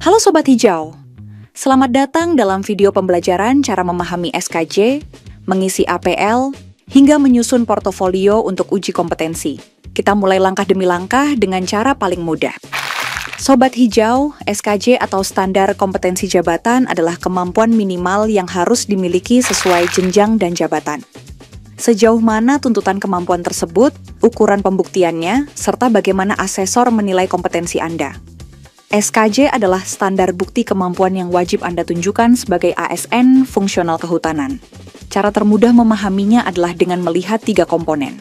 Halo Sobat Hijau, selamat datang dalam video pembelajaran cara memahami SKJ, mengisi APL, hingga menyusun portofolio untuk uji kompetensi. Kita mulai langkah demi langkah dengan cara paling mudah. Sobat Hijau, SKJ atau Standar Kompetensi Jabatan adalah kemampuan minimal yang harus dimiliki sesuai jenjang dan jabatan. Sejauh mana tuntutan kemampuan tersebut, ukuran pembuktiannya, serta bagaimana asesor menilai kompetensi Anda. SKJ adalah standar bukti kemampuan yang wajib Anda tunjukkan sebagai ASN fungsional kehutanan. Cara termudah memahaminya adalah dengan melihat 3 komponen: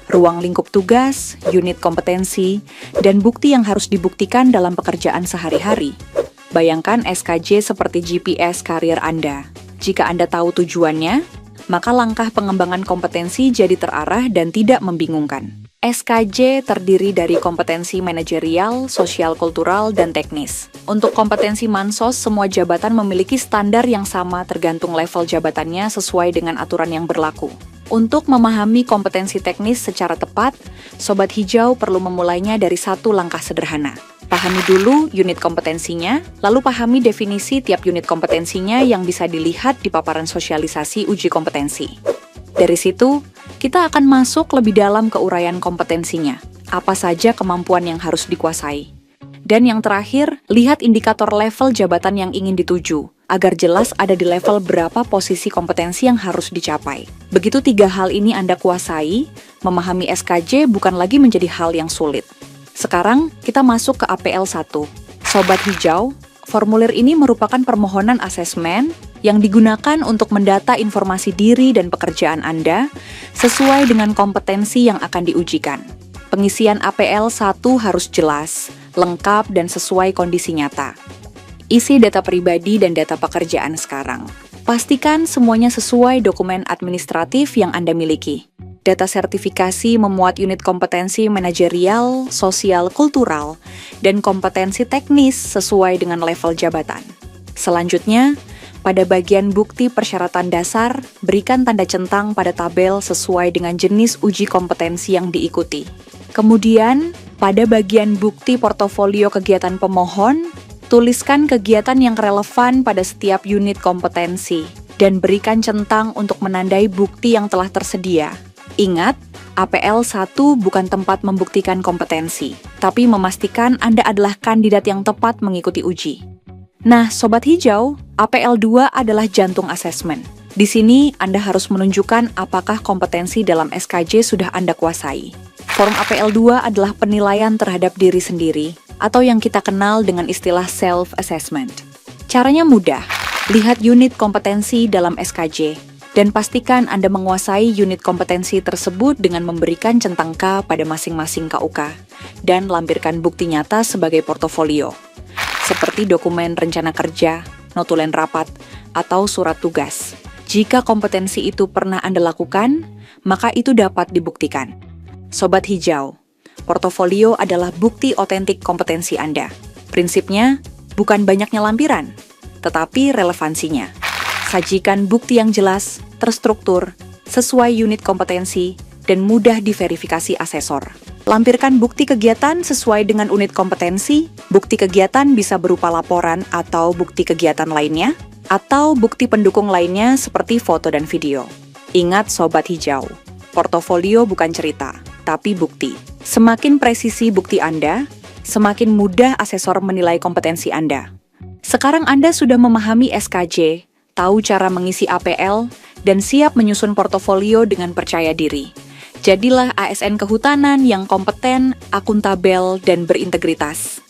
ruang lingkup tugas, unit kompetensi, dan bukti yang harus dibuktikan dalam pekerjaan sehari-hari. Bayangkan SKJ seperti GPS karier Anda. Jika Anda tahu tujuannya, maka langkah pengembangan kompetensi jadi terarah dan tidak membingungkan. SKJ terdiri dari kompetensi manajerial, sosial kultural, dan teknis. Untuk kompetensi Mansos, semua jabatan memiliki standar yang sama tergantung level jabatannya sesuai dengan aturan yang berlaku. Untuk memahami kompetensi teknis secara tepat, Sobat Hijau perlu memulainya dari satu langkah sederhana. Pahami dulu unit kompetensinya, lalu pahami definisi tiap unit kompetensinya yang bisa dilihat di paparan sosialisasi uji kompetensi. Dari situ, kita akan masuk lebih dalam ke uraian kompetensinya. Apa saja kemampuan yang harus dikuasai. Dan yang terakhir, lihat indikator level jabatan yang ingin dituju, agar jelas ada di level berapa posisi kompetensi yang harus dicapai. Begitu 3 hal ini Anda kuasai, memahami SKJ bukan lagi menjadi hal yang sulit. Sekarang, kita masuk ke APL 1. Sobat Hijau, formulir ini merupakan permohonan asesmen yang digunakan untuk mendata informasi diri dan pekerjaan Anda sesuai dengan kompetensi yang akan diujikan. Pengisian APL 1 harus jelas, lengkap, dan sesuai kondisi nyata. Isi data pribadi dan data pekerjaan sekarang. Pastikan semuanya sesuai dokumen administratif yang Anda miliki. Data sertifikasi memuat unit kompetensi manajerial, sosial, kultural, dan kompetensi teknis sesuai dengan level jabatan. Selanjutnya, pada bagian bukti persyaratan dasar, berikan tanda centang pada tabel sesuai dengan jenis uji kompetensi yang diikuti. Kemudian, pada bagian bukti portofolio kegiatan pemohon, tuliskan kegiatan yang relevan pada setiap unit kompetensi, dan berikan centang untuk menandai bukti yang telah tersedia. Ingat, APL 1 bukan tempat membuktikan kompetensi, tapi memastikan Anda adalah kandidat yang tepat mengikuti uji. Nah, Sobat Hijau, APL 2 adalah jantung asesmen. Di sini, Anda harus menunjukkan apakah kompetensi dalam SKJ sudah Anda kuasai. Form APL 2 adalah penilaian terhadap diri sendiri, atau yang kita kenal dengan istilah self-assessment. Caranya mudah, lihat unit kompetensi dalam SKJ, dan pastikan Anda menguasai unit kompetensi tersebut dengan memberikan centang K pada masing-masing KUK, dan lampirkan bukti nyata sebagai portofolio, seperti dokumen rencana kerja, notulen rapat, atau surat tugas. Jika kompetensi itu pernah Anda lakukan, maka itu dapat dibuktikan. Sobat Hijau, portofolio adalah bukti otentik kompetensi Anda. Prinsipnya, bukan banyaknya lampiran, tetapi relevansinya. Sajikan bukti yang jelas, terstruktur, sesuai unit kompetensi, dan mudah diverifikasi asesor. Lampirkan bukti kegiatan sesuai dengan unit kompetensi. Bukti kegiatan bisa berupa laporan atau bukti kegiatan lainnya, atau bukti pendukung lainnya seperti foto dan video. Ingat Sobat Hijau, portofolio bukan cerita, tapi bukti. Semakin presisi bukti Anda, semakin mudah asesor menilai kompetensi Anda. Sekarang Anda sudah memahami SKJ, tahu cara mengisi APL, dan siap menyusun portofolio dengan percaya diri. Jadilah ASN kehutanan yang kompeten, akuntabel, dan berintegritas.